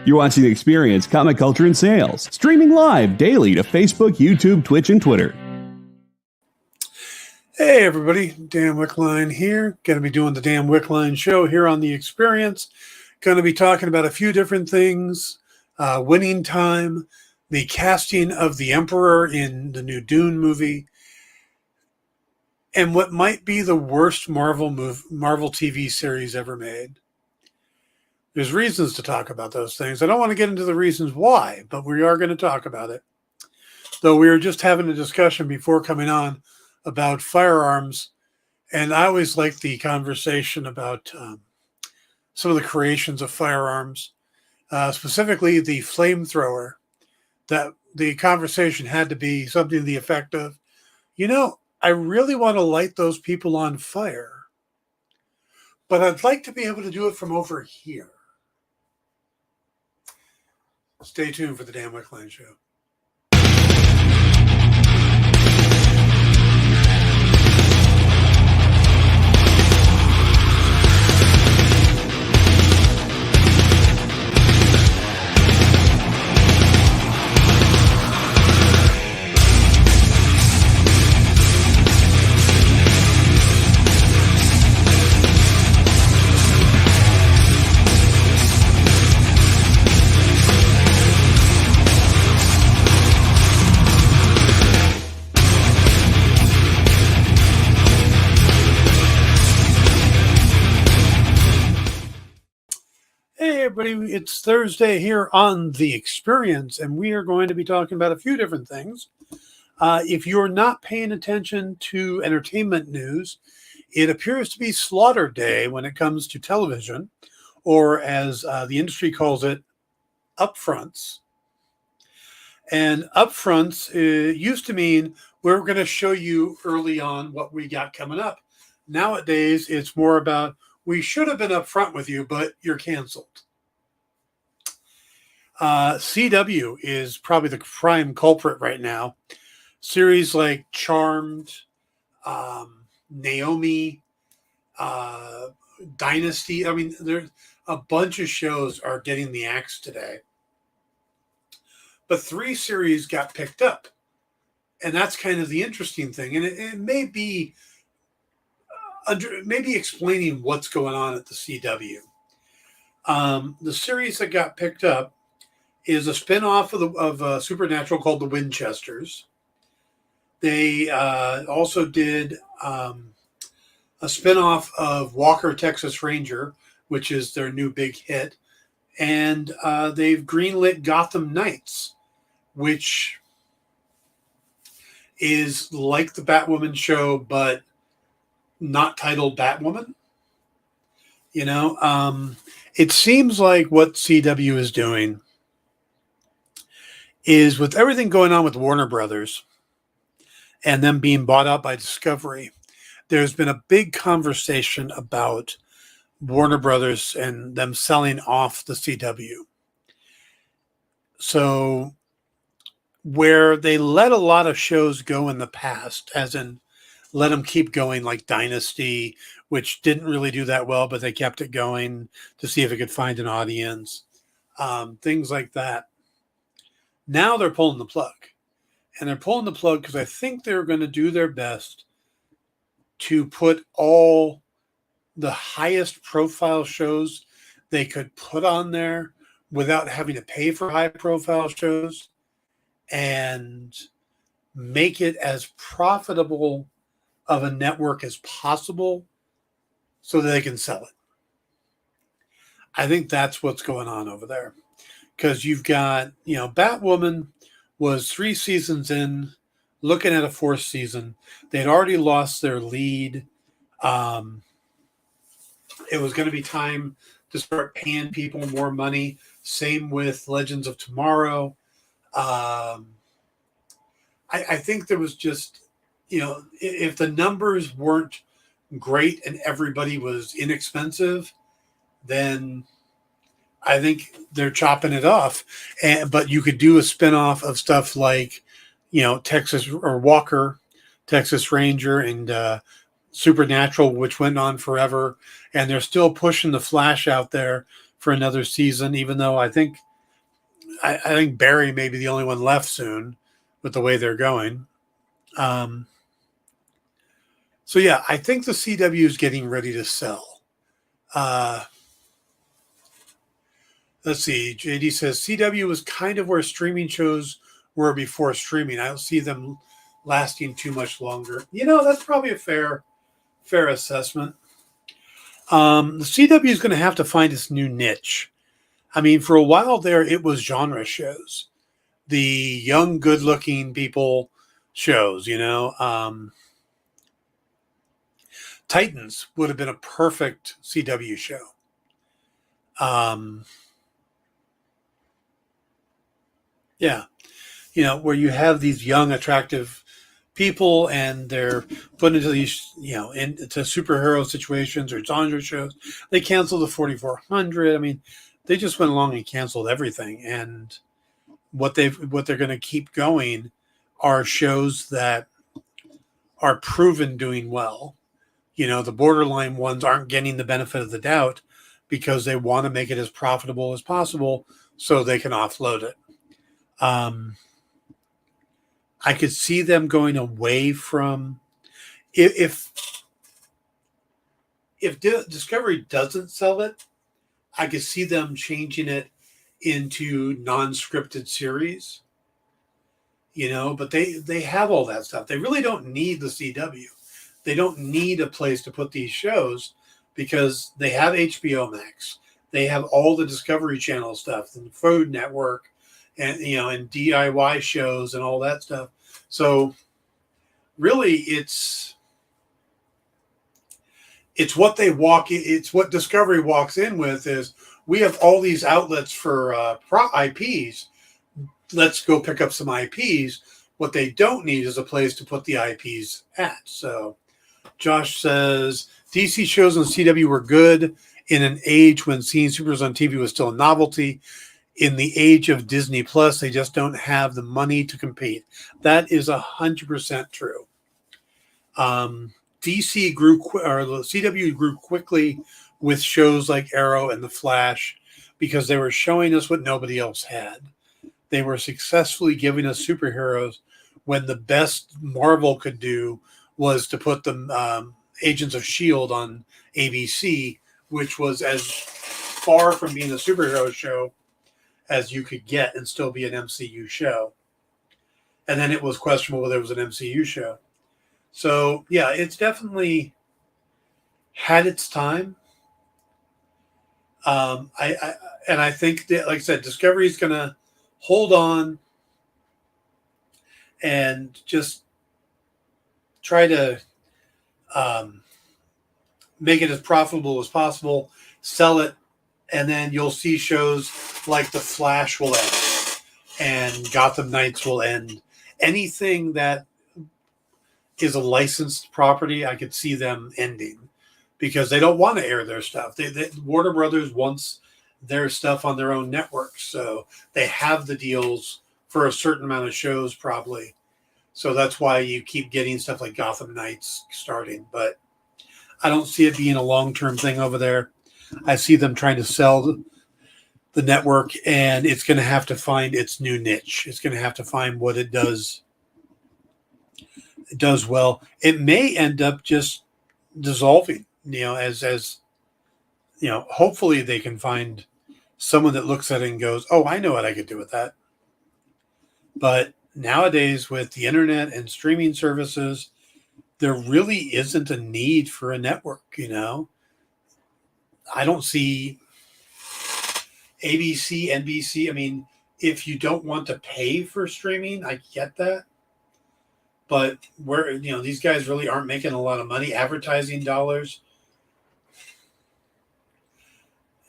You're watching The Experience, Comic Culture and Sales, streaming live daily to Facebook, YouTube, Twitch, and Twitter. Hey everybody, Dan Wickline here. Going to be doing the Dan Wickline show here on The Experience. Going to be talking about a few different things. Winning Time, the casting of the Emperor in the new Dune movie, and what might be the worst Marvel TV series ever made. There's reasons to talk about those things. I don't want to get into the reasons why, but we are going to talk about it. Though we were just having a discussion before coming on about firearms, and I always like the conversation about some of the creations of firearms, specifically the flamethrower. That the conversation had to be something to the effect of, I really want to light those people on fire, but I'd like to be able to do it from over here. Stay tuned for the Dan Wickline show. Hey everybody, it's Thursday here on The Experience, and we are going to be talking about a few different things. If you're not paying attention to entertainment news, it appears to be Slaughter Day when it comes to television, or as the industry calls it, upfronts. And upfronts used to mean we're going to show you early on what we got coming up. Nowadays, it's more about we should have been upfront with you, but you're canceled. CW is probably the prime culprit right now. Series like Charmed, Naomi, Dynasty. I mean, there's a bunch of shows are getting the axe today. But 3 series got picked up. And that's kind of the interesting thing. And it may be maybe explaining what's going on at the CW. The series that got picked up is a spinoff of Supernatural called The Winchesters. They also did a spinoff of Walker, Texas Ranger, which is their new big hit. And they've greenlit Gotham Knights, which is like the Batwoman show, but not titled Batwoman. It seems like what CW is doing is, with everything going on with Warner Brothers and them being bought out by Discovery, there's been a big conversation about Warner Brothers and them selling off the CW. So where they let a lot of shows go in the past, as in let them keep going, like Dynasty, which didn't really do that well, but they kept it going to see if it could find an audience. Things like that. Now they're pulling the plug. And they're pulling the plug because I think they're going to do their best to put all the highest profile shows they could put on there without having to pay for high profile shows, and make it as profitable of a network as possible so that they can sell it. I think that's what's going on over there. Because you've got, Batwoman was 3 seasons in, looking at a 4th season. They'd already lost their lead. It was going to be time to start paying people more money. Same with Legends of Tomorrow. I think there was just, if the numbers weren't great and everybody was inexpensive, then I think they're chopping it off. But you could do a spinoff of stuff like, Texas or Walker, Texas Ranger, and Supernatural, which went on forever. And they're still pushing the Flash out there for another season, even though I think I think Barry may be the only one left soon with the way they're going. So yeah, I think the CW is getting ready to sell. Let's see. JD says CW was kind of where streaming shows were before streaming. I don't see them lasting too much longer. That's probably a fair assessment. The CW is going to have to find its new niche. I mean, for a while there, it was genre shows, the young, good-looking people shows. Titans would have been a perfect CW show. Yeah, where you have these young, attractive people and they're put into these, into superhero situations or genre shows. They canceled the 4400. I mean, they just went along and canceled everything. And what they're going to keep going are shows that are proven doing well. The borderline ones aren't getting the benefit of the doubt because they want to make it as profitable as possible so they can offload it. I could see them going away from if Discovery doesn't sell it, I could see them changing it into non-scripted series. But they have all that stuff. They really don't need the CW. They don't need a place to put these shows because they have HBO Max. They have all the Discovery Channel stuff and Food Network and and DIY shows and all that stuff. So really it's what it's what Discovery walks in with is we have all these outlets for IPs. Let's go pick up some IPs. What they don't need is a place to put the IPs at. So Josh says DC shows on CW were good in an age when seeing superheroes on TV was still a novelty. In the age of Disney Plus, they just don't have the money to compete. That is 100% true. DC grew, or the CW grew quickly with shows like Arrow and The Flash because they were showing us what nobody else had. They were successfully giving us superheroes when the best Marvel could do was to put the Agents of S.H.I.E.L.D. on ABC, which was as far from being a superhero show as you could get and still be an MCU show. And then it was questionable whether it was an MCU show. So, yeah, it's definitely had its time. I think that, like I said, Discovery is going to hold on and just try to make it as profitable as possible, sell it, and then you'll see shows like The Flash will end and Gotham Knights will end. Anything that is a licensed property, I could see them ending because they don't want to air their stuff. Warner Brothers wants their stuff on their own network, so they have the deals for a certain amount of shows probably. So that's why you keep getting stuff like Gotham Knights starting. But I don't see it being a long-term thing over there. I see them trying to sell the network, and it's going to have to find its new niche. It's going to have to find what it does. It does well. It may end up just dissolving, as hopefully they can find someone that looks at it and goes, oh, I know what I could do with that. But nowadays with the internet and streaming services, there really isn't a need for a network, I don't see ABC, NBC. I mean, if you don't want to pay for streaming, I get that. But these guys really aren't making a lot of money, advertising dollars.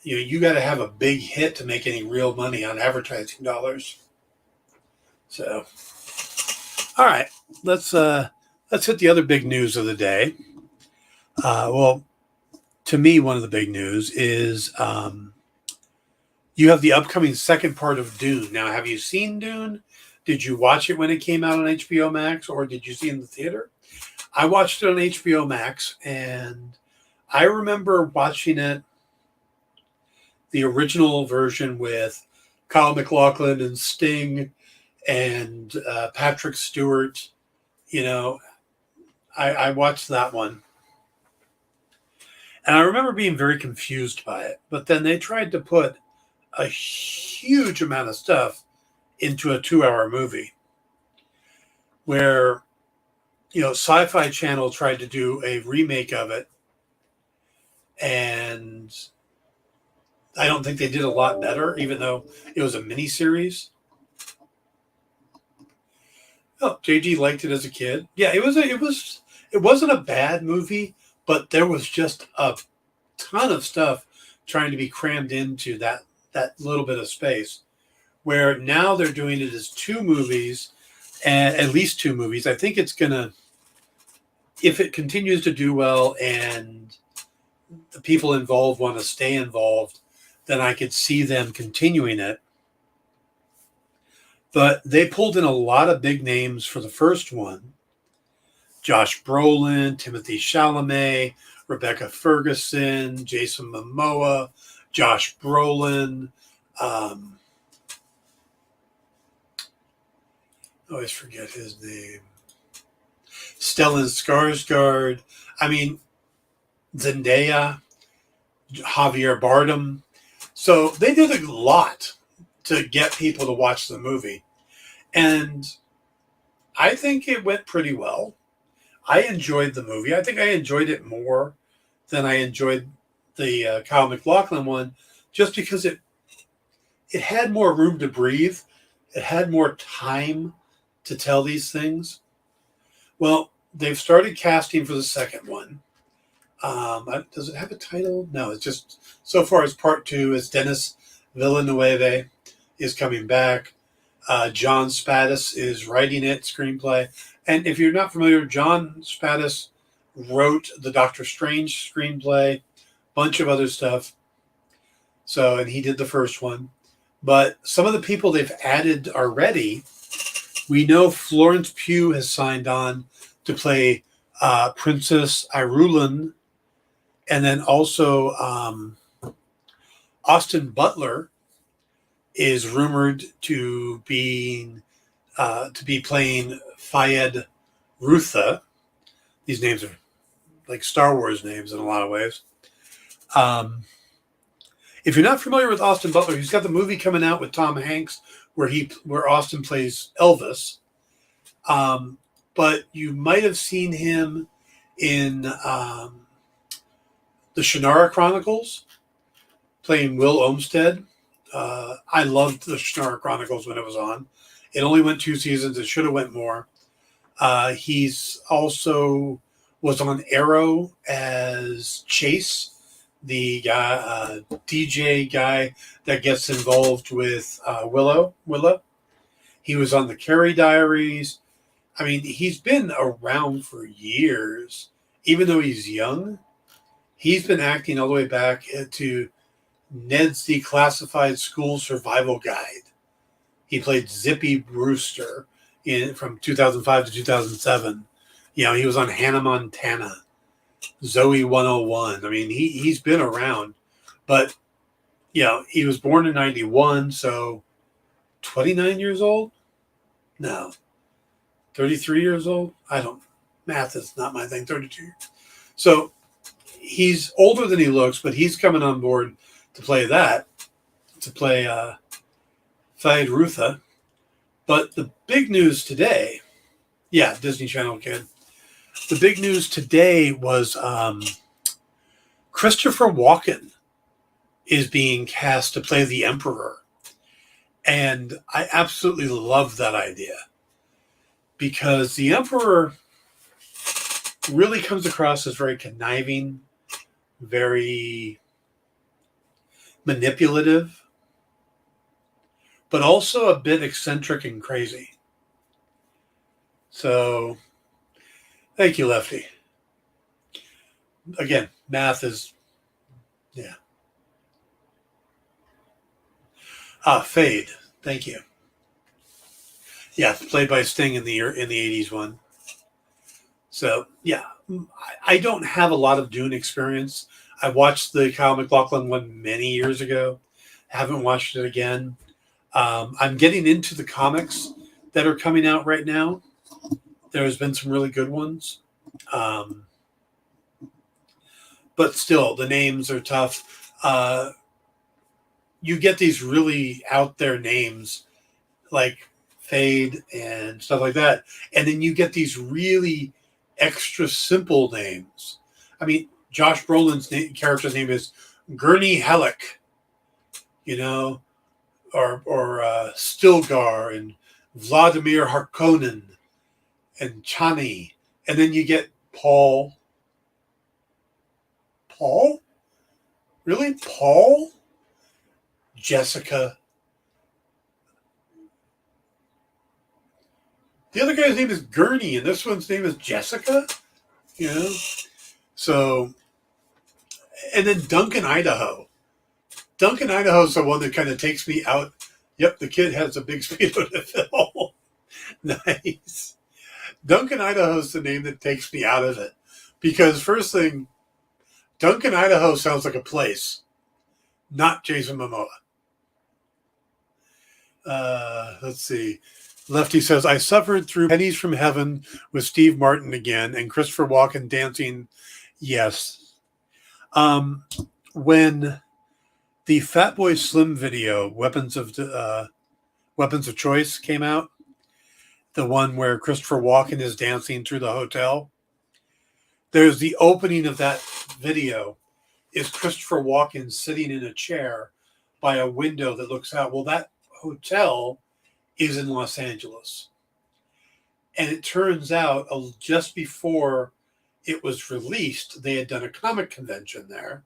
You got to have a big hit to make any real money on advertising dollars. So, all right, let's hit the other big news of the day. Well, to me, one of the big news is you have the upcoming second part of Dune. Now, have you seen Dune? Did you watch it when it came out on HBO Max, or did you see it in the theater? I watched it on HBO Max, and I remember watching it, the original version with Kyle MacLachlan and Sting and Patrick Stewart. You know, I watched that one. And I remember being very confused by it. But then they tried to put a huge amount of stuff into a 2-hour movie where, you know, Sci-Fi Channel tried to do a remake of it. And I don't think they did a lot better, even though it was a miniseries. Oh, JG liked it as a kid. Yeah, it wasn't a bad movie, but there was just a ton of stuff trying to be crammed into that little bit of space. Where now they're doing it as 2 movies, and at least 2 movies. I think it's gonna, if it continues to do well and the people involved want to stay involved, then I could see them continuing it. But they pulled in a lot of big names for the first one. Josh Brolin, Timothy Chalamet, Rebecca Ferguson, Jason Momoa, Josh Brolin. I always forget his name. Stellan Skarsgård. I mean, Zendaya, Javier Bardem. So they did a lot to get people to watch the movie. And I think it went pretty well. I enjoyed the movie. I think I enjoyed it more than I enjoyed the Kyle MacLachlan one, just because it had more room to breathe. It had more time to tell these things. Well, they've started casting for the second one. Does it have a title? No, it's just, so far as part 2 is Dennis Villeneuve is coming back. John Spadis is writing it, screenplay. And if you're not familiar, John Spadis wrote the Doctor Strange screenplay, bunch of other stuff. So, and he did the first one. But some of the people they've added already, we know Florence Pugh has signed on to play Princess Irulan. And then also Austin Butler is rumored to be playing Fayed Rutha. These names are like Star Wars names in a lot of ways. If you're not familiar with Austin Butler, he's got the movie coming out with Tom Hanks where Austin plays Elvis. But you might have seen him in the Shannara Chronicles, playing Will Olmsted. I loved the Shannara Chronicles when it was on. It only went 2 seasons. It should have went more. He's also was on Arrow as Chase, the guy, DJ guy that gets involved with Willa. He was on the Carrie Diaries. I mean, he's been around for years. Even though he's young, he's been acting all the way back to Ned's Declassified School Survival Guide. He played Zippy Brewster from 2005 to 2007. You know, he was on Hannah Montana, Zoe 101. I mean, he's been around. But, you know, he was born in 91, so 29 years old? No. 33 years old? Math is not my thing. 32. So he's older than he looks, but he's coming on board to play Fayed Rutha. But the big news today, Disney Channel kid. The big news today was Christopher Walken is being cast to play the Emperor. And I absolutely love that idea, because the Emperor really comes across as very conniving, very manipulative, but also a bit eccentric and crazy. So, thank you, Lefty. Again, math is, Fade. Thank you. Yeah, played by Sting in the 80s one. So, yeah, I don't have a lot of Dune experience. I watched the Kyle MacLachlan one many years ago. Haven't watched it again. I'm getting into the comics that are coming out right now. There's been some really good ones. But still, the names are tough. You get these really out there names like Fade and stuff like that. And then you get these really extra simple names. I mean, Josh Brolin's character's name is Gurney Halleck, or Stilgar and Vladimir Harkonnen and Chani. And then you get Paul. Paul? Really? Paul? Jessica. The other guy's name is Gurney, and this one's name is Jessica. So, and then Duncan, Idaho. Duncan, Idaho's the one that kind of takes me out. Yep, the kid has a big speedo to fill. Nice. Duncan, Idaho's the name that takes me out of it. Because first thing, Duncan, Idaho sounds like a place, not Jason Momoa. Let's see. Lefty says, I suffered through Pennies from Heaven with Steve Martin again and Christopher Walken dancing. Yes. When the Fatboy Slim video, Weapons of Choice, came out, the one where Christopher Walken is dancing through the hotel, there's the opening of that video is Christopher Walken sitting in a chair by a window that looks out. Well, that hotel is in Los Angeles. And it turns out just before it was released, they had done a comic convention there.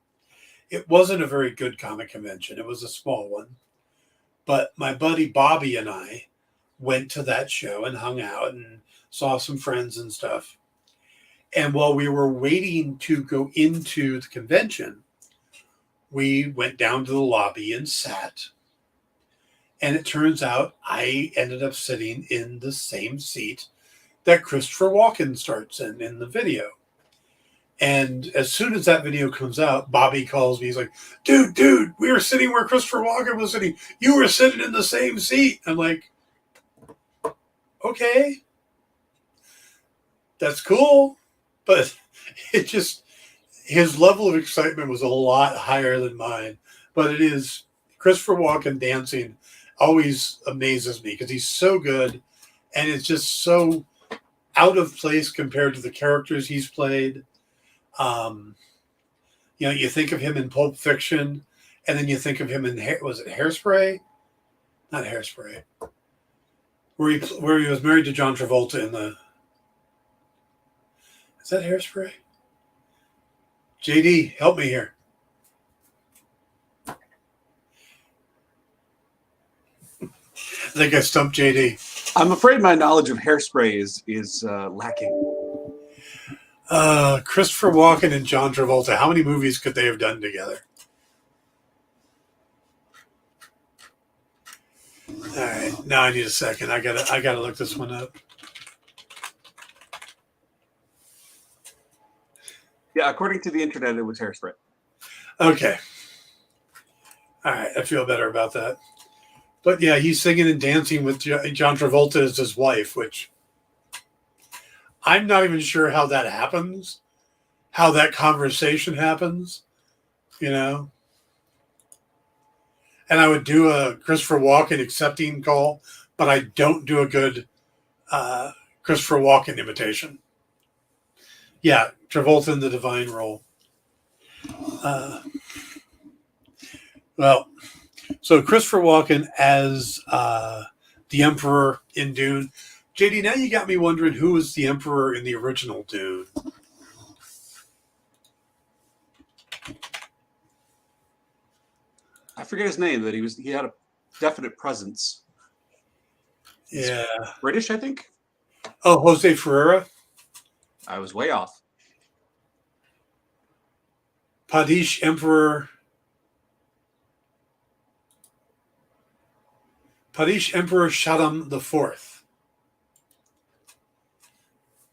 It wasn't a very good comic convention. It was a small one. But my buddy Bobby and I went to that show and hung out and saw some friends and stuff. And while we were waiting to go into the convention, we went down to the lobby and sat. And it turns out I ended up sitting in the same seat that Christopher Walken starts in the video. And as soon as that video comes out, Bobby calls me. He's like, dude, we were sitting where Christopher Walken was sitting. You were sitting in the same seat. I'm like, okay, that's cool. But it just, his level of excitement was a lot higher than mine. But it is, Christopher Walken dancing always amazes me because he's so good. And it's just so out of place compared to the characters he's played. You think of him in Pulp Fiction, and then you think of him in Hairspray? Not Hairspray. Where he was married to John Travolta in the. Is that Hairspray? JD, help me here. I think I stumped JD. I'm afraid my knowledge of Hairspray is lacking. Christopher Walken and John Travolta. How many movies could they have done together? All right, now I need a second. I gotta look this one up. Yeah, according to the internet, it was Hairspray. Okay. All right, I feel better about that. But yeah, he's singing and dancing with John Travolta as his wife, which I'm not even sure how that happens, how that conversation happens, And I would do a Christopher Walken accepting call, but I don't do a good Christopher Walken imitation. Yeah, Travolta in the divine role. So Christopher Walken as the Emperor in Dune. JD, now you got me wondering who was the Emperor in the original Dune. I forget his name, but he had a definite presence. Yeah. He's British, I think. Oh, Jose Ferreira. I was way off. Padish Emperor Shaddam IV.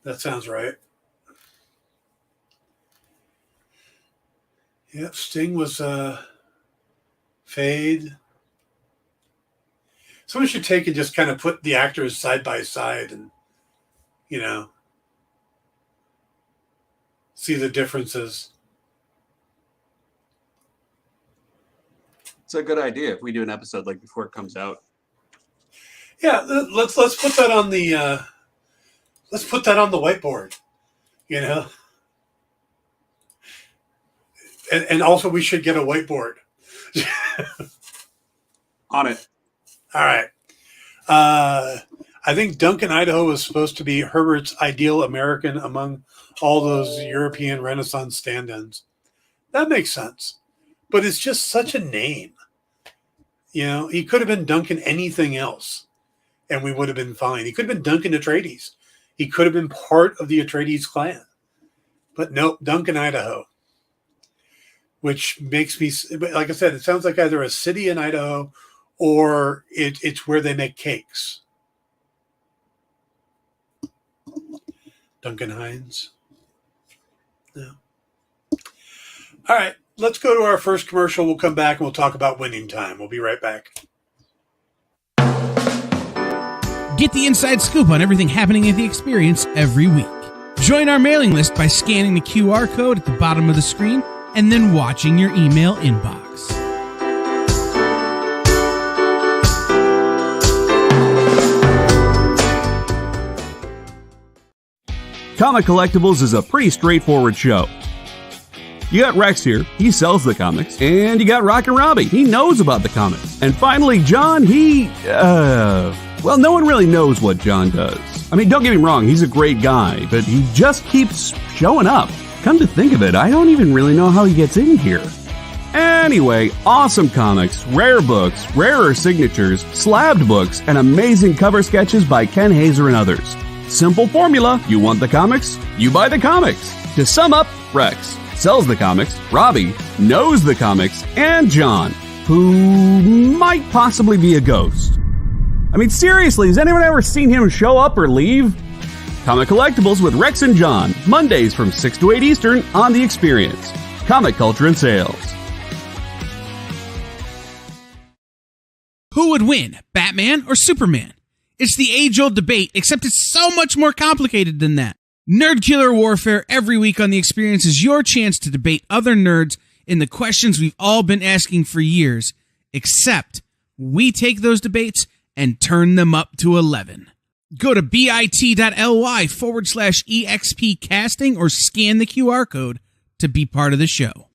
That sounds right. Yep, Sting was Fade. Someone should take and just kind of put the actors side by side and, you know, see the differences. It's a good idea if we do an episode like before it comes out. Yeah, let's put that on the whiteboard, you know. And also we should get a whiteboard. On it. All right. I think Duncan, Idaho was supposed to be Herbert's ideal American among all those European Renaissance stand-ins. That makes sense. But it's just such a name. You know, he could have been Duncan anything else, and we would have been fine. He could have been Duncan Atreides. He could have been part of the Atreides clan. But nope, Duncan, Idaho. Which makes me, like I said, it sounds like either a city in Idaho or it's where they make cakes. Duncan Hines. No. All right, let's go to our first commercial. We'll come back and we'll talk about Winning Time. We'll be right back. Get the inside scoop on everything happening at the experience every week. Join our mailing list by scanning the QR code at the bottom of the screen and then watching your email inbox. Comic Collectibles is a pretty straightforward show. You got Rex here, he sells the comics, and you got Rocket Robbie, he knows about the comics. And finally, John, well, no one really knows what John does. I mean, don't get me wrong, he's a great guy, but he just keeps showing up. Come to think of it, I don't even really know how he gets in here. Anyway, awesome comics, rare books, rarer signatures, slabbed books, and amazing cover sketches by Ken Hazer and others. Simple formula, you want the comics, you buy the comics. To sum up, Rex sells the comics, Robbie knows the comics, and John, who might possibly be a ghost. I mean, seriously, has anyone ever seen him show up or leave? Comic Collectibles with Rex and John, Mondays from 6 to 8 Eastern on The Experience. Comic Culture and Sales. Who would win, Batman or Superman? It's the age-old debate, except it's so much more complicated than that. Nerd Killer Warfare every week on The Experience is your chance to debate other nerds in the questions we've all been asking for years, except we take those debates and turn them up to 11. Go to bit.ly/EXP casting or scan the QR code to be part of the show.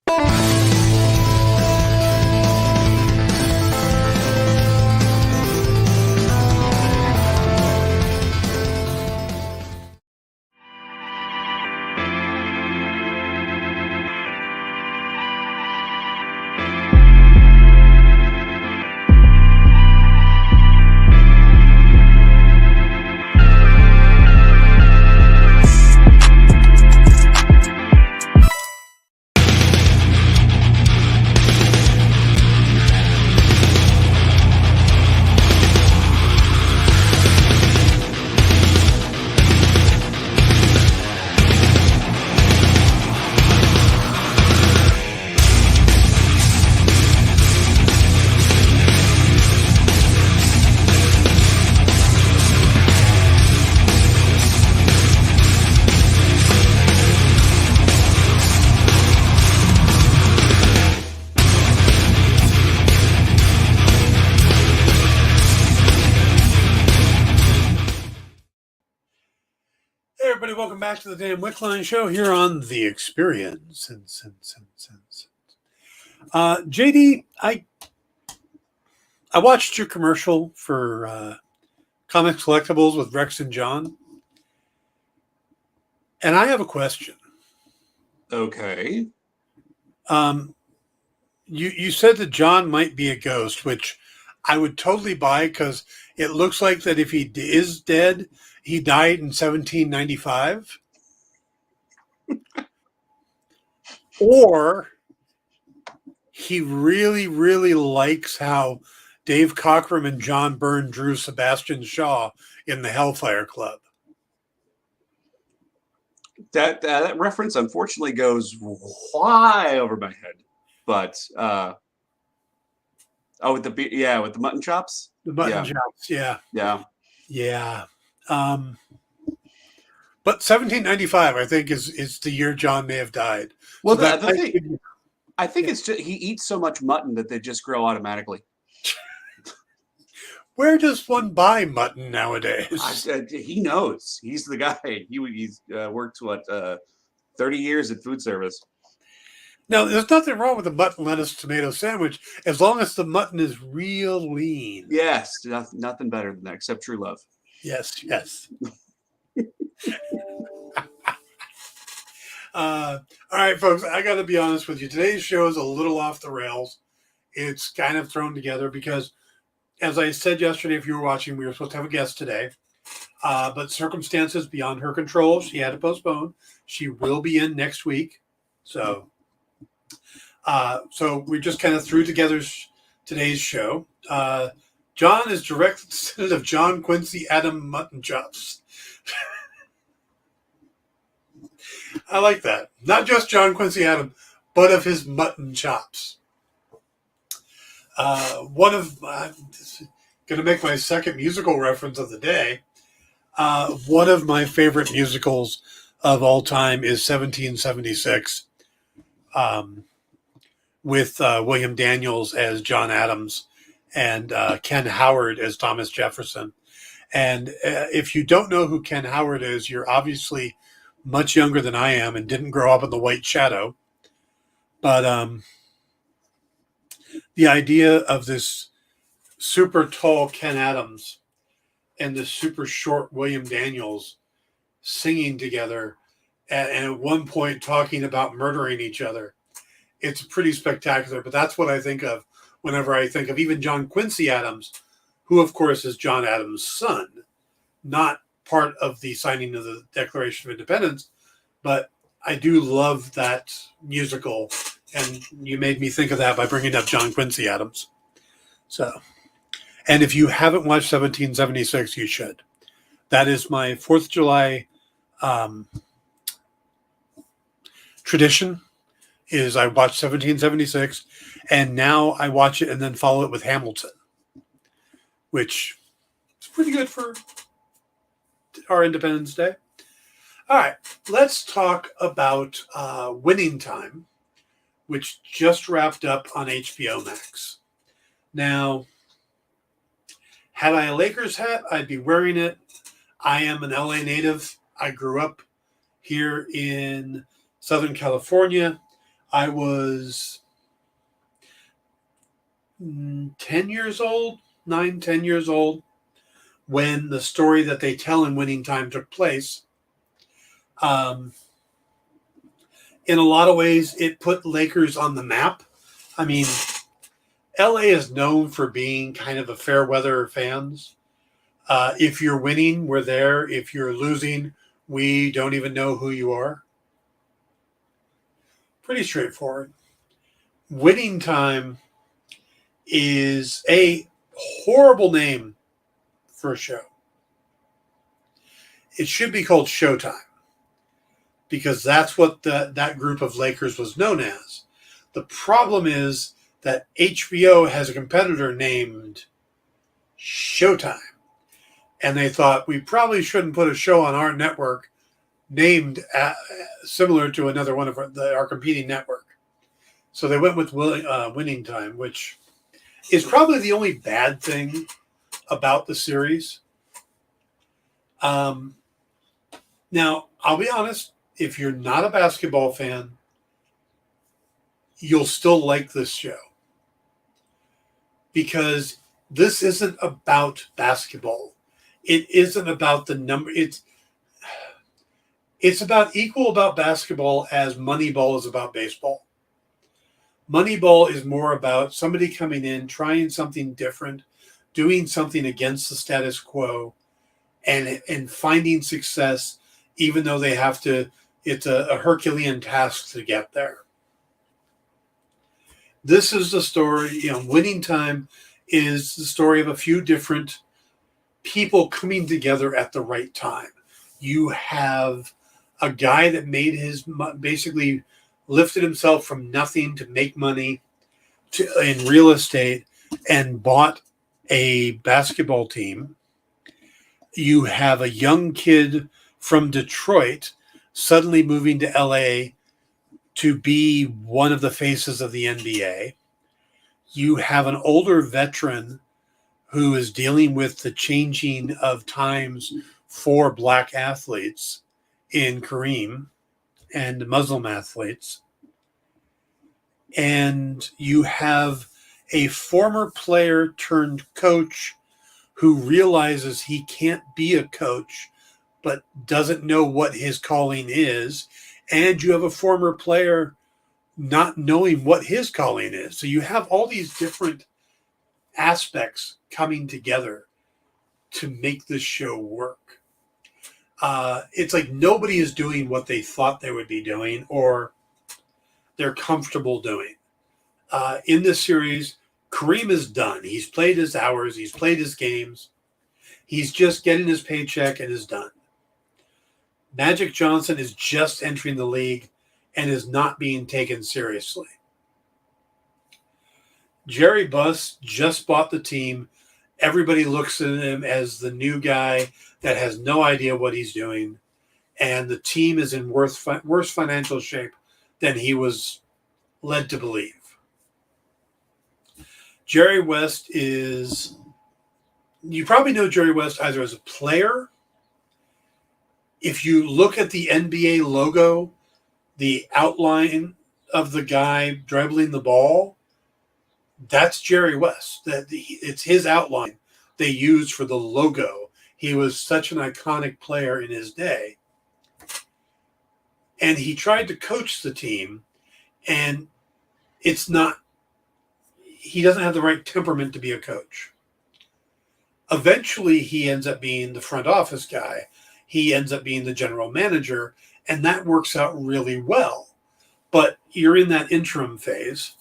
Welcome back to the damn Wickline show here on The Experience. JD, I watched your commercial for Comics Collectibles with Rex and John, and I have a question. Okay. You said that John might be a ghost, which I would totally buy because it looks like that if he is dead, he died in 1795. Or he really, really likes how Dave Cockrum and John Byrne drew Sebastian Shaw in the Hellfire Club. That reference, unfortunately, goes way over my head. But with the mutton chops. The mutton Yeah. chops, yeah. Yeah. Yeah. But 1795, I think, is the year John may have died. Well, So that the might thing, give you- I think it's just he eats so much mutton that they just grow automatically. where does one buy mutton nowadays? He knows. He's the guy. He's worked 30 years in food service. Now, there's nothing wrong with a mutton, lettuce, tomato sandwich as long as the mutton is real lean. Yes, nothing better than that except true love. Yes, yes. All right, folks, I got to be honest with you. Today's show is a little off the rails. It's kind of thrown together because, as I said yesterday, if you were watching, we were supposed to have a guest today. But circumstances beyond her control, she had to postpone. She will be in next week. So we just kind of threw together today's show. John is direct descendant of John Quincy Adam Mutton Chops. I like that. Not just John Quincy Adam, but of his mutton chops. I'm going to make my second musical reference of the day. One of my favorite musicals of all time is 1776, with William Daniels as John Adams and Ken Howard as Thomas Jefferson. And if you don't know who Ken Howard is, you're obviously much younger than I am and didn't grow up in the White Shadow. But the idea of this super tall Ken Adams and the super short William Daniels singing together and at one point talking about murdering each other, it's pretty spectacular. But that's what I think of whenever I think of even John Quincy Adams, who, of course, is John Adams' son, not part of the signing of the Declaration of Independence. But I do love that musical, and you made me think of that by bringing up John Quincy Adams. So, and if you haven't watched 1776, you should. That is my 4th of July tradition, is I watch 1776, and now I watch it and then follow it with Hamilton, which is pretty good for our Independence Day. All right, let's talk about Winning Time, which just wrapped up on HBO Max. Now, had I a Lakers hat, I'd be wearing it. I am an LA native. I grew up here in Southern California. I was 10 years old, 10 years old, when the story that they tell in Winning Time took place. In a lot of ways, it put Lakers on the map. I mean, LA is known for being kind of a fair weather fans. If you're winning, we're there. If you're losing, we don't even know who you are. Pretty straightforward. Winning Time is a horrible name for a show. It should be called Showtime, because that's what that group of Lakers was known as. The problem is that HBO has a competitor named Showtime. And they thought, we probably shouldn't put a show on our network named similar to another one of our competing network. So they went with Winning Time, which is probably the only bad thing about the series. Now, I'll be honest, if you're not a basketball fan, you'll still like this show. Because this isn't about basketball. It isn't about the number. It's about equal about basketball as Moneyball is about baseball. Moneyball is more about somebody coming in, trying something different, doing something against the status quo, and finding success, even though they have to. It's a Herculean task to get there. This is the story. Winning Time is the story of a few different people coming together at the right time. You have a guy that basically lifted himself from nothing to make money in real estate and bought a basketball team. You have a young kid from Detroit suddenly moving to LA to be one of the faces of the NBA. You have an older veteran who is dealing with the changing of times for black athletes in Kareem and Muslim athletes. And you have a former player turned coach who realizes he can't be a coach but doesn't know what his calling is. And you have a former player not knowing what his calling is. So you have all these different aspects coming together to make this show work. It's like nobody is doing what they thought they would be doing or they're comfortable doing. In this series, Kareem is done. He's played his hours. He's played his games. He's just getting his paycheck and is done. Magic Johnson is just entering the league and is not being taken seriously. Jerry Buss just bought the team. Everybody looks at him as the new guy that has no idea what he's doing. And the team is in worse financial shape than he was led to believe. Jerry West is... You probably know Jerry West either as a player. If you look at the NBA logo, the outline of the guy dribbling the ball, that's Jerry West. It's his outline they used for the logo. He was such an iconic player in his day. And he tried to coach the team, and he doesn't have the right temperament to be a coach. Eventually, he ends up being the front office guy. He ends up being the general manager, and that works out really well. But you're in that interim phase.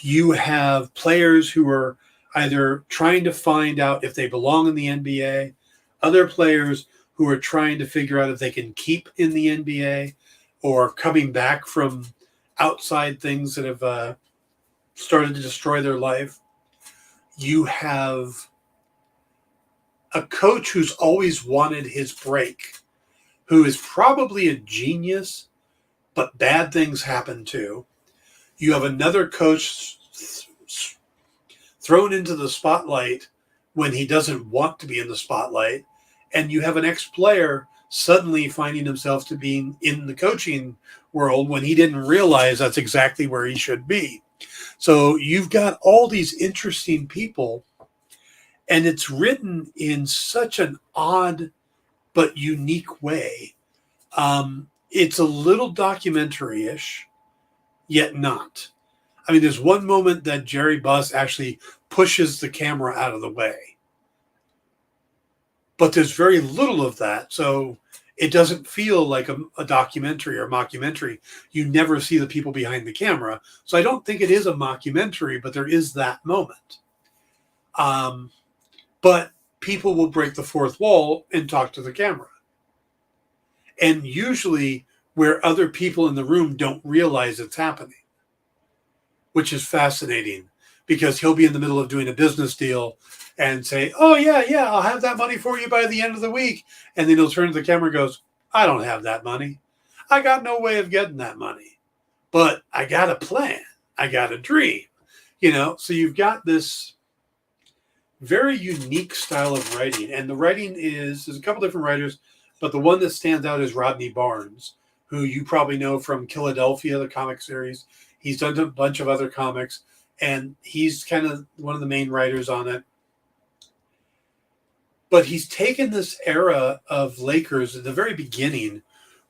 You have players who are either trying to find out if they belong in the NBA, other players who are trying to figure out if they can keep in the NBA, or coming back from outside things that have started to destroy their life. You have a coach who's always wanted his break, who is probably a genius, but bad things happen too. You have another coach thrown into the spotlight when he doesn't want to be in the spotlight. And you have an ex-player suddenly finding himself to being in the coaching world when he didn't realize that's exactly where he should be. So you've got all these interesting people, and it's written in such an odd but unique way. It's a little documentary-ish, yet not. I mean, there's one moment that Jerry Buss actually pushes the camera out of the way. But there's very little of that, so it doesn't feel like a documentary or mockumentary. You never see the people behind the camera. So I don't think it is a mockumentary, but there is that moment. But people will break the fourth wall and talk to the camera. And usually where other people in the room don't realize it's happening, which is fascinating, because he'll be in the middle of doing a business deal and say, oh, yeah, I'll have that money for you by the end of the week. And then he'll turn to the camera and goes, I don't have that money. I got no way of getting that money. But I got a plan. I got a dream. So you've got this very unique style of writing. And the writing there's a couple different writers, but the one that stands out is Rodney Barnes, who you probably know from Philadelphia, the comic series. He's done a bunch of other comics, and he's kind of one of the main writers on it. But he's taken this era of Lakers at the very beginning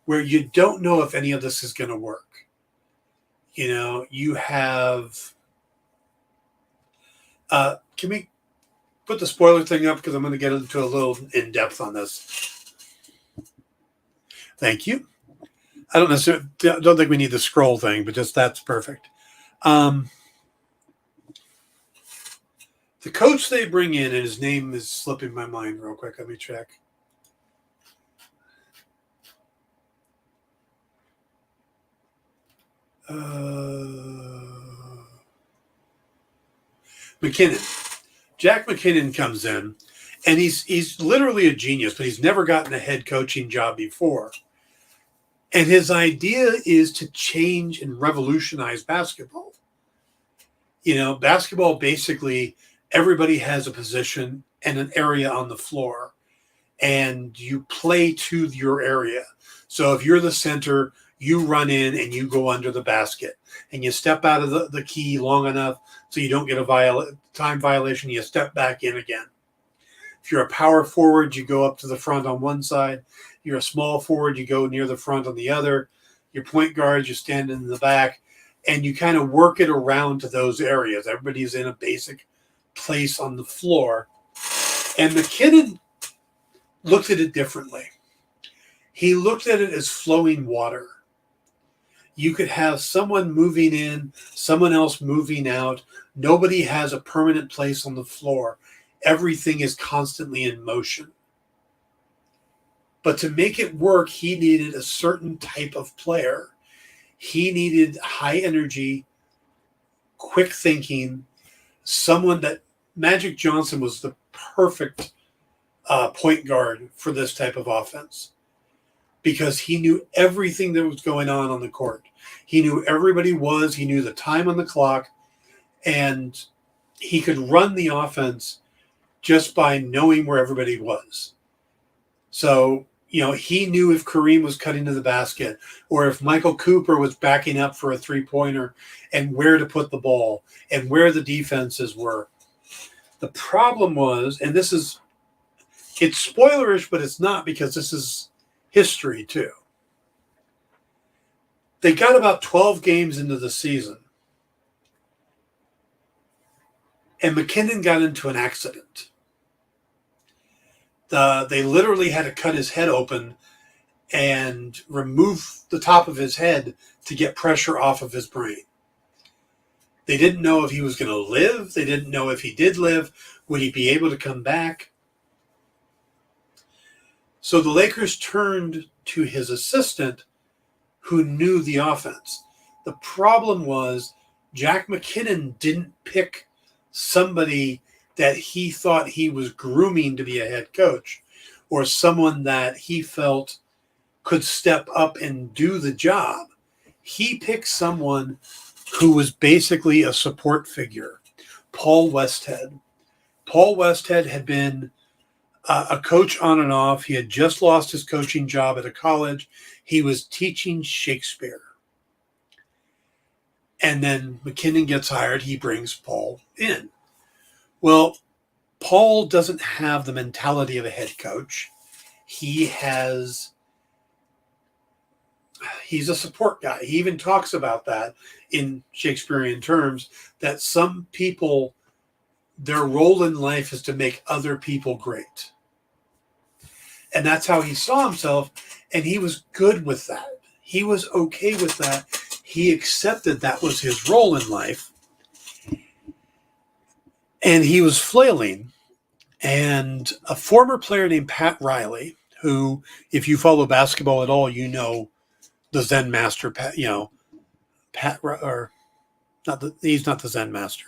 where you don't know if any of this is going to work. You have... can we put the spoiler thing up? Because I'm going to get into a little in-depth on this. Thank you. I don't think we need the scroll thing, but just that's perfect. The coach they bring in, and his name is slipping my mind real quick. Let me check. McKinnon. Jack McKinnon comes in, and he's literally a genius, but he's never gotten a head coaching job before. And his idea is to change and revolutionize basketball. You know, basketball, basically, everybody has a position and an area on the floor, and you play to your area. So if you're the center, you run in and you go under the basket, and you step out of the key long enough so you don't get a time violation. You step back in again. If you're a power forward, you go up to the front on one side. You're a small forward, you go near the front on the other. Your point guard, you stand in the back, and you kind of work it around to those areas. Everybody's in a basic place on the floor. And McKinnon looked at it differently. He looked at it as flowing water. You could have someone moving in, someone else moving out. Nobody has a permanent place on the floor. Everything is constantly in motion. But to make it work, he needed a certain type of player. He needed high energy, quick thinking, someone that Magic Johnson was the perfect point guard for this type of offense, because he knew everything that was going on the court. He knew everybody was, he knew the time on the clock, and he could run the offense just by knowing where everybody was. So, you know, he knew if Kareem was cutting to the basket or if Michael Cooper was backing up for a three-pointer and where to put the ball and where the defenses were. The problem was, and it's spoilerish, but it's not, because this is history too. They got about 12 games into the season, and McKinnon got into an accident. They literally had to cut his head open and remove the top of his head to get pressure off of his brain. They didn't know if he was going to live. They didn't know if he did live, would he be able to come back? So the Lakers turned to his assistant, who knew the offense. The problem was Jack McKinnon didn't pick somebody that he thought he was grooming to be a head coach, or someone that he felt could step up and do the job. He picked someone who was basically a support figure, Paul Westhead. Paul Westhead had been a coach on and off. He had just lost his coaching job at a college. He was teaching Shakespeare. And then McKinnon gets hired. He brings Paul in. Well, Paul doesn't have the mentality of a head coach. He's a support guy. He even talks about that in Shakespearean terms, that some people, their role in life is to make other people great. And that's how he saw himself, and he was good with that. He was okay with that. He accepted that was his role in life. And he was flailing. And a former player named Pat Riley, who, if you follow basketball at all, you know the Zen Master, he's not the Zen Master.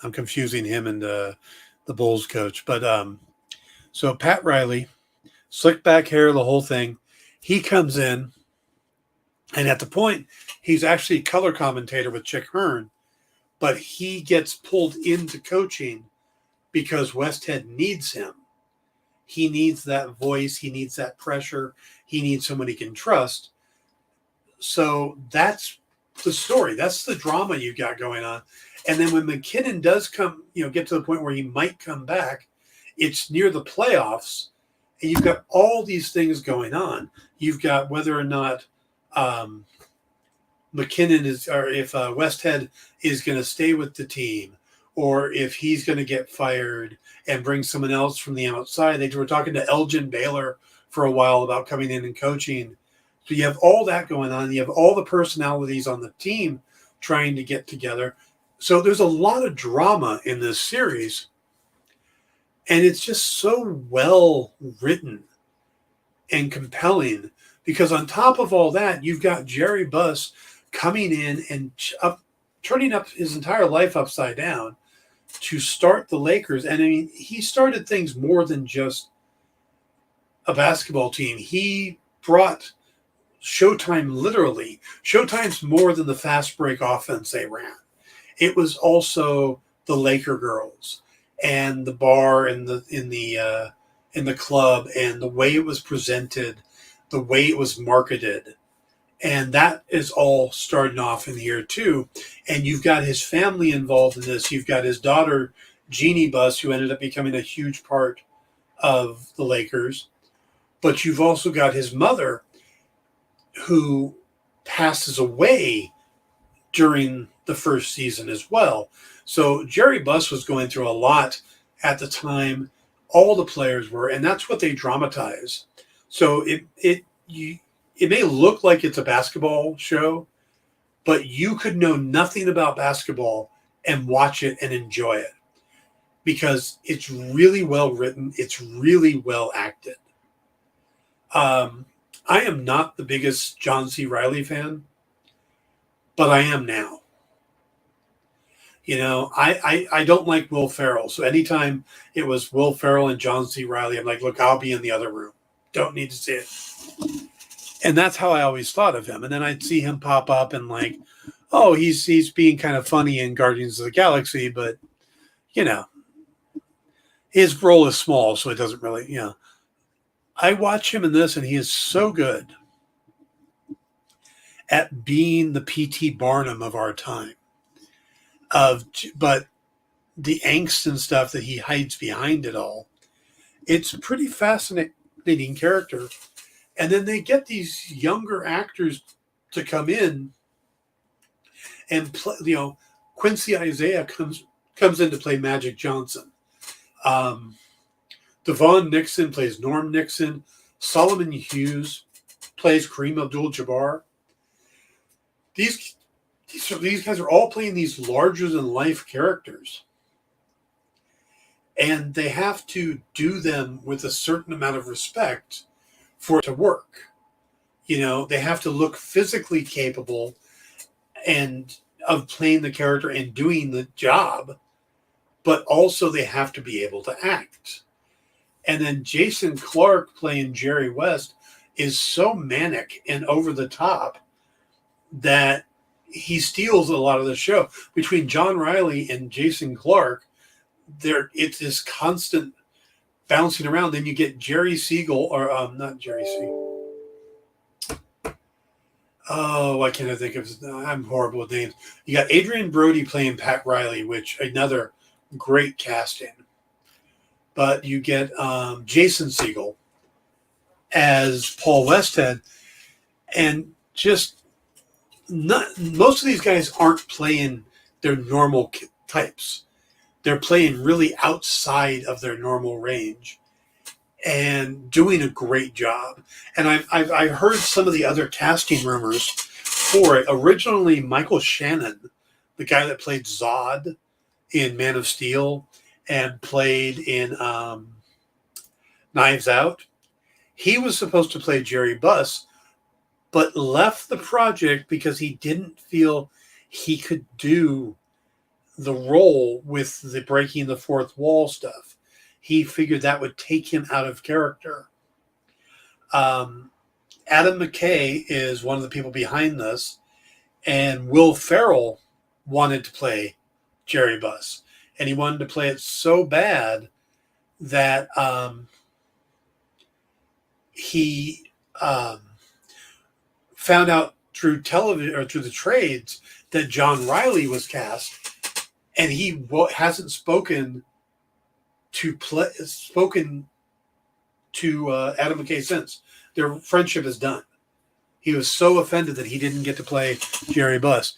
I'm confusing him and the Bulls coach. But so Pat Riley, slick back hair, the whole thing, he comes in, and at the point, he's actually a color commentator with Chick Hearn. But he gets pulled into coaching because Westhead needs him. He needs that voice. He needs that pressure. He needs someone he can trust. So that's the story. That's the drama you've got going on. And then when McKinnon does come, get to the point where he might come back, it's near the playoffs, and you've got all these things going on. You've got whether or not McKinnon is, or if Westhead is going to stay with the team, or if he's going to get fired and bring someone else from the outside. They were talking to Elgin Baylor for a while about coming in and coaching. So you have all that going on. You have all the personalities on the team trying to get together. So there's a lot of drama in this series, and it's just so well written and compelling, because on top of all that, you've got Jerry Buss coming in and turning up his entire life upside down to start the Lakers. And I mean, he started things more than just a basketball team. He brought Showtime, literally. Showtime's more than the fast break offense they ran. It was also the Laker girls and the bar and in the club, and the way it was presented, the way it was marketed. And that is all starting off in here too. And you've got his family involved in this. You've got his daughter, Jeannie Buss, who ended up becoming a huge part of the Lakers. But you've also got his mother, who passes away during the first season as well. So Jerry Buss was going through a lot at the time. All the players were, and that's what they dramatize. So it may look like it's a basketball show, but you could know nothing about basketball and watch it and enjoy it, because it's really well written. It's really well acted. I am not the biggest John C. Reilly fan, but I am now. You know, I don't like Will Ferrell. So anytime it was Will Ferrell and John C. Reilly, I'm like, look, I'll be in the other room. Don't need to see it. And that's how I always thought of him. And then I'd see him pop up and like, oh, he's being kind of funny in Guardians of the Galaxy, but, you know, his role is small, so it doesn't really, you know. I watch him in this, and he is so good at being the P.T. Barnum of our time. But the angst and stuff that he hides behind it all, it's a pretty fascinating character. And then they get these younger actors to come in and play. You know, Quincy Isaiah comes in to play Magic Johnson. Devon Nixon plays Norm Nixon. Solomon Hughes plays Kareem Abdul-Jabbar. These guys are all playing these larger-than-life characters. And they have to do them with a certain amount of respect for it to work. You know, they have to look physically capable and of playing the character and doing the job, but also they have to be able to act. And then Jason Clarke playing Jerry West is so manic and over the top that he steals a lot of the show. Between John Reilly and Jason Clarke, it's this constant bouncing around. Then you get Jerry Siegel, or not Jerry Siegel. Oh, why can't I think of? I'm horrible with names. You got Adrian Brody playing Pat Riley, which another great casting. But you get Jason Siegel as Paul Westhead, and just most of these guys aren't playing their normal types. They're playing really outside of their normal range and doing a great job. And I've heard some of the other casting rumors for it. Originally, Michael Shannon, the guy that played Zod in Man of Steel and played in Knives Out, he was supposed to play Jerry Buss, but left the project because he didn't feel he could do the role with the breaking the fourth wall stuff. He figured that would take him out of character. Adam McKay is one of the people behind this, and Will Ferrell wanted to play Jerry Buss, and he wanted to play it so bad that he found out through television or through the trades that John Reilly was cast, and he hasn't spoken to Adam McKay since. Their friendship is done. He was so offended that he didn't get to play Jerry Buss.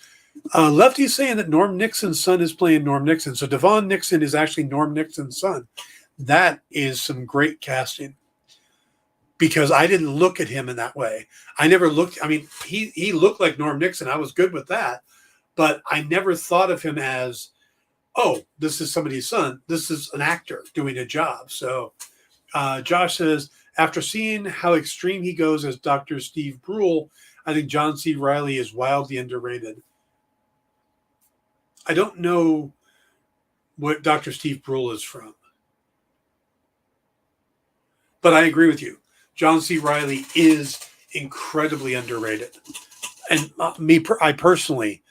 Lefty's saying that Norm Nixon's son is playing Norm Nixon. So Devon Nixon is actually Norm Nixon's son. That is some great casting, because I didn't look at him in that way. I never looked. I mean, he looked like Norm Nixon. I was good with that. But I never thought of him as, oh, this is somebody's son. This is an actor doing a job. So Josh says, after seeing how extreme he goes as Dr. Steve Brule, I think John C. Reilly is wildly underrated. I don't know what Dr. Steve Brule is from. But I agree with you. John C. Reilly is incredibly underrated. And I personally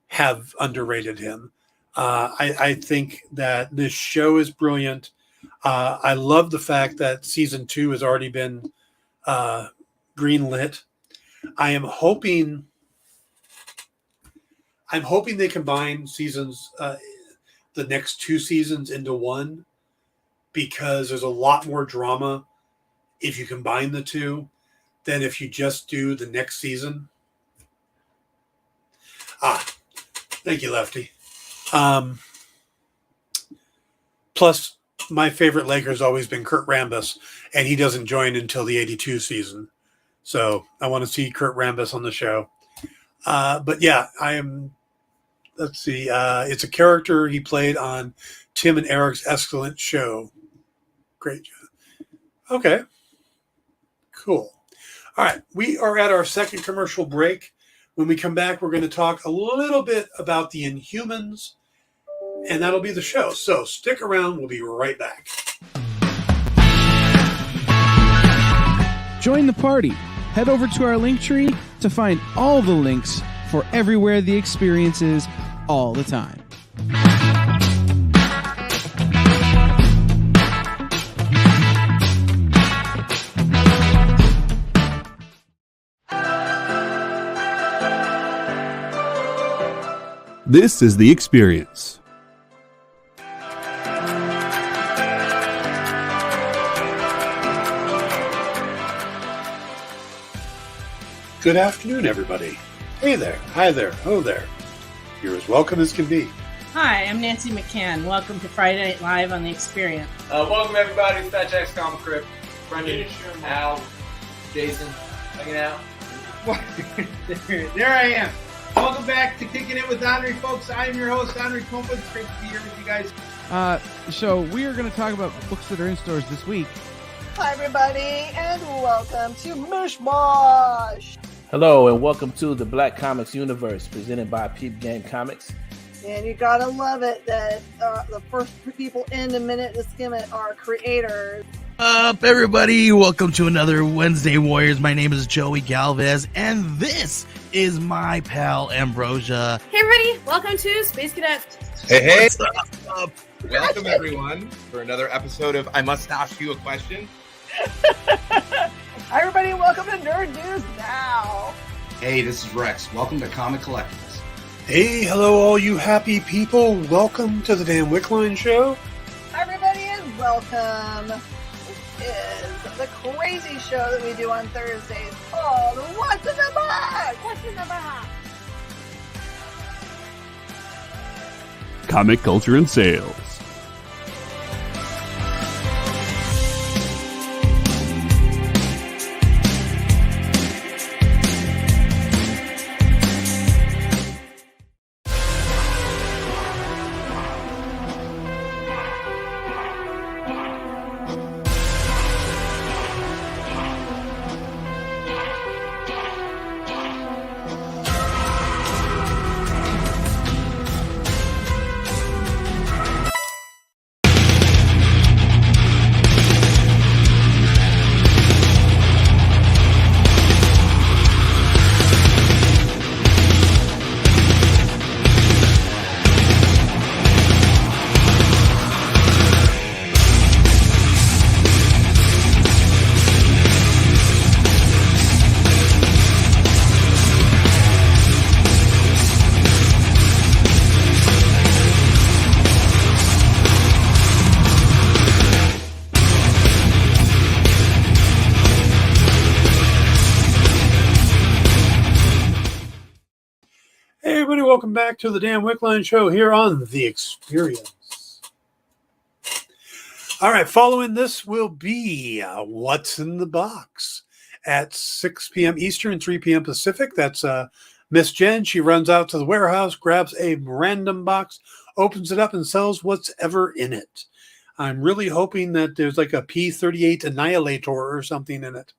have underrated him. I think that this show is brilliant. I love the fact that season 2 has already been greenlit. I'm hoping they combine seasons, the next 2 seasons into one, because there's a lot more drama if you combine the 2 than if you just do the next season. Thank you, Lefty. Plus, my favorite Laker has always been Kurt Rambis, and he doesn't join until the 82 season. So I want to see Kurt Rambis on the show. But yeah, let's see. It's a character he played on Tim and Eric's excellent show. Great job. Okay. Cool. All right. We are at our second commercial break. When we come back, we're going to talk a little bit about the Inhumans, and that'll be the show. So stick around. We'll be right back. Join the party. Head over to our link tree to find all the links for everywhere the experience is all the time. This is The Experience. Good afternoon, everybody. Hey there. Hi there. Ho there. You're as welcome as can be. Hi, I'm Nancy McCann. Welcome to Friday Night Live on The Experience. Welcome, everybody. It's Fat Jack's Comic Crypt. Brendan, Al, Jason, hanging out. There I am. Welcome back to Kicking It with Henry, folks. I am your host, Henry Coleman. It's great to be here with you guys. So we are going to talk about books that are in stores this week. Hi, everybody, and welcome to Mishmash. Hello, and welcome to the Black Comics Universe, presented by Peep Game Comics. And you gotta love it that the first people in the minute to skim it are creators. Up, everybody! Welcome to another Wednesday Warriors. My name is Joey Galvez, and this is my pal Ambrosia. Hey, everybody! Welcome to Space Cadet. Hey! What's up? Welcome, everyone, for another episode of I Must Ask You a Question. Hi, everybody, welcome to Nerd News Now. Hey, this is Rex. Welcome to Comic Collectibles. Hey, hello, all you happy people. Welcome to the Dan Wickline Show. Hi, everybody, and welcome. This is the crazy show that we do on Thursdays called What's in the Box? What's in the box? Comic culture and sales. Welcome back to the Dan Wickline Show here on The Experience. All right, following this will be What's in the Box at 6 p.m. Eastern, 3 p.m. Pacific. That's Miss Jen. She runs out to the warehouse, grabs a random box, opens it up, and sells what's ever in it. I'm really hoping that there's like a P-38 Annihilator or something in it.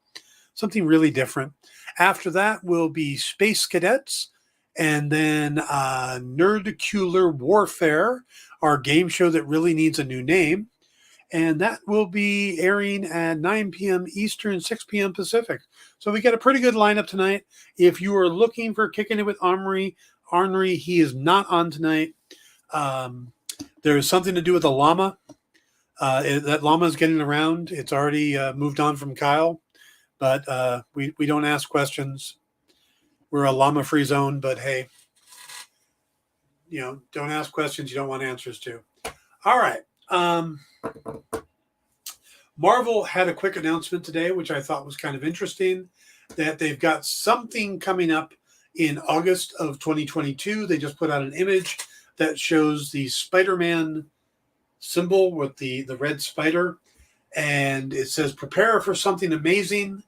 Something really different. After that will be Space Cadets. And then Nerdicular Warfare, our game show that really needs a new name. And that will be airing at 9 p.m. Eastern, 6 p.m. Pacific. So we got a pretty good lineup tonight. If you are looking for Kicking It with Ornery, he is not on tonight. There's something to do with the llama. That llama is getting around. It's already moved on from Kyle, but we don't ask questions. We're a llama-free zone, but hey, don't ask questions you don't want answers to. All right. Marvel had a quick announcement today, which I thought was kind of interesting, that they've got something coming up in August of 2022. They just put out an image that shows the Spider-Man symbol with the red spider, and it says prepare for something amazing,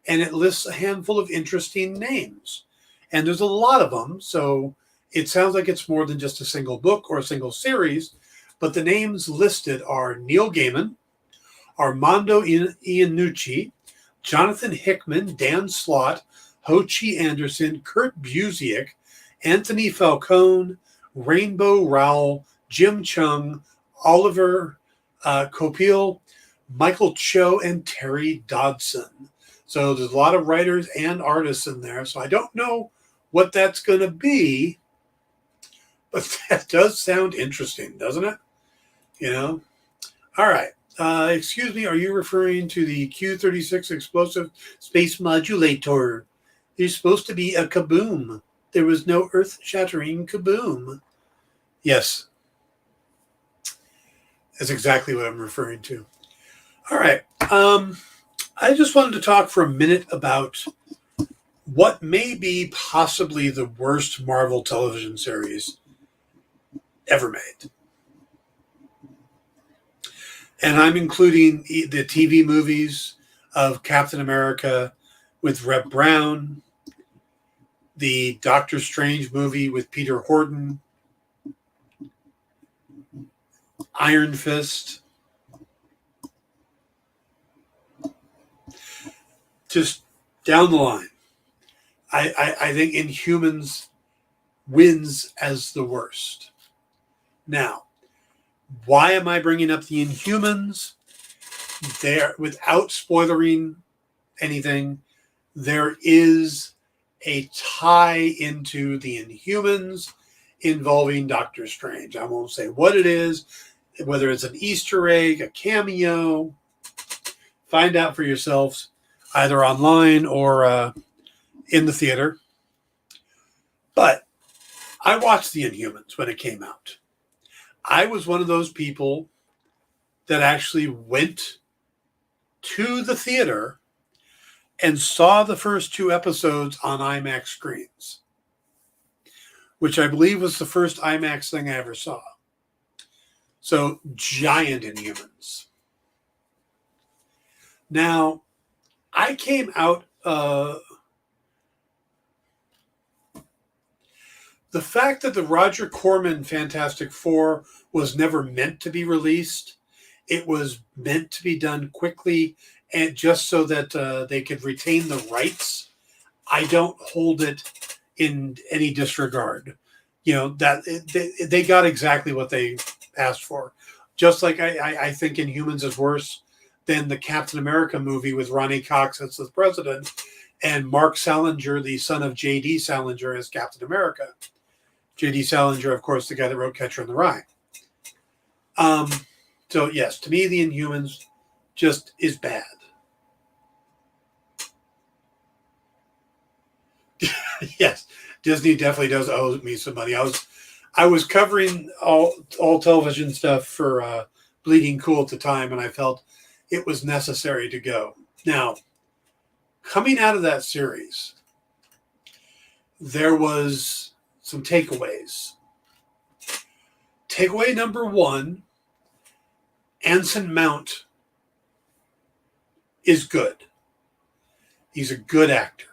and it lists a handful of interesting names, and there's a lot of them, so it sounds like it's more than just a single book or a single series, but the names listed are Neil Gaiman, Armando Iannucci, Jonathan Hickman, Dan Slott, Ho Chi Anderson, Kurt Busiek, Anthony Falcone, Rainbow Rowell, Jim Chung, Oliver Copiel, Michael Cho, and Terry Dodson. So there's a lot of writers and artists in there. So I don't know what that's going to be, but that does sound interesting, doesn't it? All right. Excuse me, are you referring to the Q-36 explosive space modulator? There's supposed to be a kaboom. There was no earth-shattering kaboom. Yes. That's exactly what I'm referring to. All right. I just wanted to talk for a minute about what may be possibly the worst Marvel television series ever made. And I'm including the TV movies of Captain America with Reb Brown, the Doctor Strange movie with Peter Horton, Iron Fist. Just down the line. I think Inhumans wins as the worst. Now, why am I bringing up the Inhumans? There, without spoilering anything, there is a tie into the Inhumans involving Doctor Strange. I won't say what it is, whether it's an Easter egg, a cameo. Find out for yourselves, either online or in the theater. But I watched the Inhumans when it came out. I was one of those people that actually went to the theater and saw the first 2 episodes on IMAX screens, which I believe was the first IMAX thing I ever saw. So, giant Inhumans. Now, I came out... the fact that the Roger Corman Fantastic Four was never meant to be released, it was meant to be done quickly and just so that they could retain the rights. I don't hold it in any disregard. That they got exactly what they asked for. Just like I think Inhumans is worse than the Captain America movie with Ronnie Cox as the president and Mark Salinger, the son of J.D. Salinger, as Captain America. J.D. Salinger, of course, the guy that wrote Catcher in the Rye. So, yes, to me, the Inhumans just is bad. Yes, Disney definitely does owe me some money. I was covering all television stuff for Bleeding Cool at the time, and I felt it was necessary to go. Now, coming out of that series, there was some takeaways. Takeaway number 1, Anson Mount is good. He's a good actor.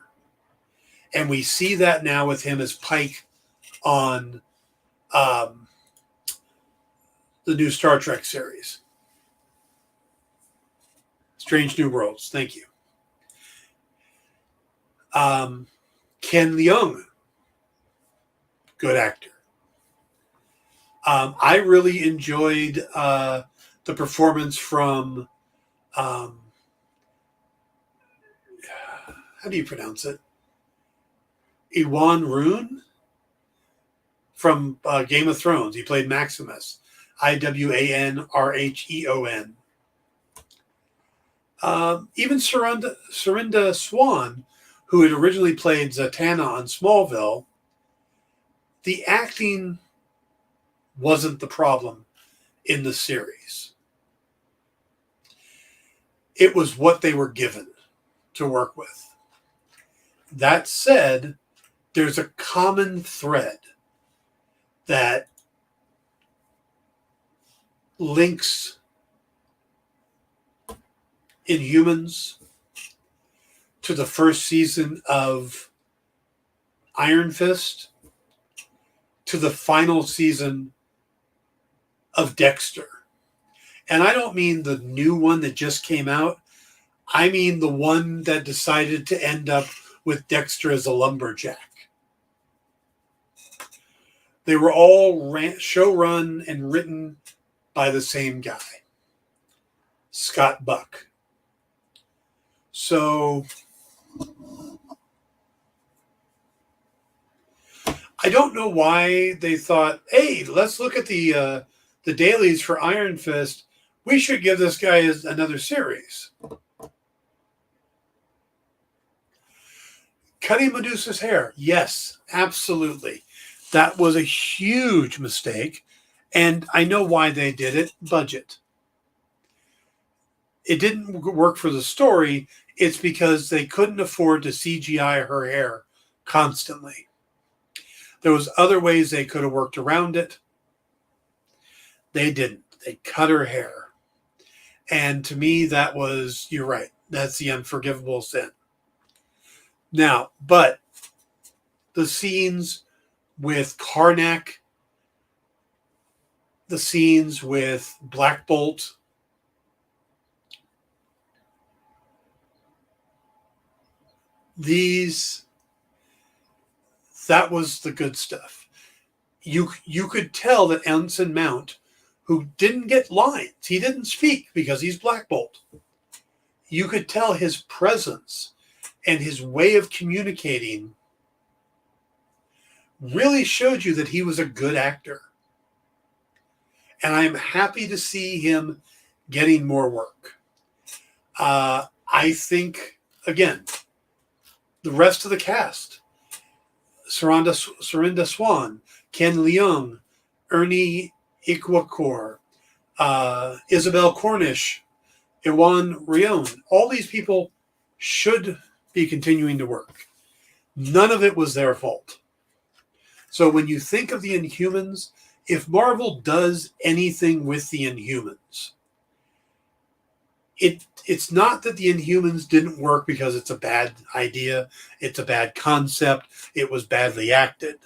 And we see that now with him as Pike on the new Star Trek series. Strange New Worlds. Thank you. Ken Leung good actor. I really enjoyed the performance from, how do you pronounce it? Iwan Rheon from Game of Thrones. He played Maximus. Iwanrheon. Even Serinda Swan, who had originally played Zatanna on Smallville, the acting wasn't the problem in the series. It was what they were given to work with. That said, there's a common thread that links Inhumans to the first season of Iron Fist to the final season of Dexter. And I don't mean the new one that just came out. I mean the one that decided to end up with Dexter as a lumberjack. They were all show run and written by the same guy, Scott Buck. So I don't know why they thought, hey, let's look at the dailies for Iron Fist. We should give this guy another series. Cutting Medusa's hair. Yes, absolutely. That was a huge mistake. And I know why they did it. Budget. It didn't work for the story. It's because they couldn't afford to CGI her hair constantly. There was other ways they could have worked around it. They didn't. They cut her hair. And to me, that was, you're right, that's the unforgivable sin. Now, but the scenes with Karnak, the scenes with Black Bolt, that was the good stuff. You could tell that Anson Mount, who didn't get lines, he didn't speak because he's Black Bolt. You could tell his presence and his way of communicating really showed you that he was a good actor. And I'm happy to see him getting more work. I think, again, the rest of the cast, Serinda Swan, Ken Leung, Ernie Ikwakor, Isabel Cornish, Iwan Rheon, all these people should be continuing to work. None of it was their fault. So when you think of the Inhumans, if Marvel does anything with the Inhumans, it's not that the Inhumans didn't work because it's a bad idea, it's a bad concept, it was badly acted.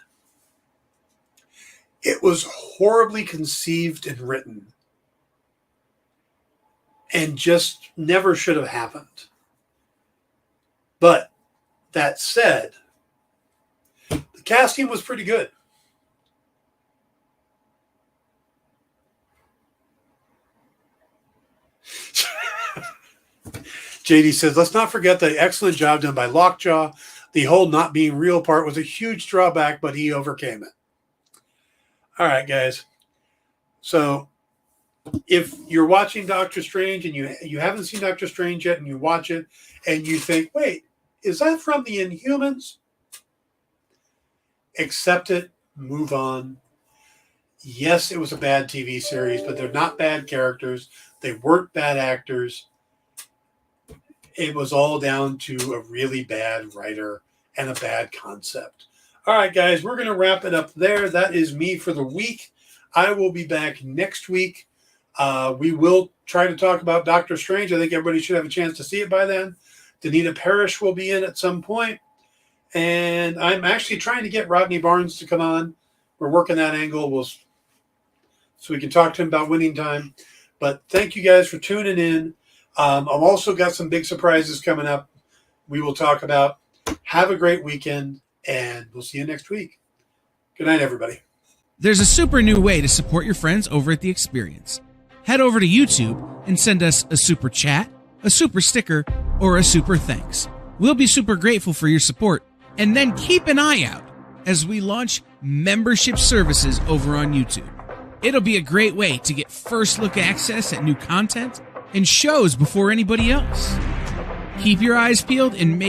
It was horribly conceived and written and just never should have happened. But that said, the casting was pretty good. JD says, let's not forget the excellent job done by Lockjaw. The whole not being real part was a huge drawback, but he overcame it. All right, guys. So if you're watching Doctor Strange and you haven't seen Doctor Strange yet and you watch it and you think, wait, is that from the Inhumans? Accept it. Move on. Yes, it was a bad TV series, but they're not bad characters. They weren't bad actors. It was all down to a really bad writer and a bad concept. All right, guys, we're going to wrap it up there. That is me for the week. I will be back next week. We will try to talk about Doctor Strange. I think everybody should have a chance to see it by then. Danita Parrish will be in at some point. And I'm actually trying to get Rodney Barnes to come on. We're working that angle so we can talk to him about Winning Time. But thank you guys for tuning in. I've also got some big surprises coming up we will talk about. Have a great weekend, and we'll see you next week. Good night, everybody. There's a super new way to support your friends over at The Experience. Head over to YouTube and send us a super chat, a super sticker, or a super thanks. We'll be super grateful for your support, and then keep an eye out as we launch membership services over on YouTube. It'll be a great way to get first look access at new content and shows before anybody else. Keep your eyes peeled and make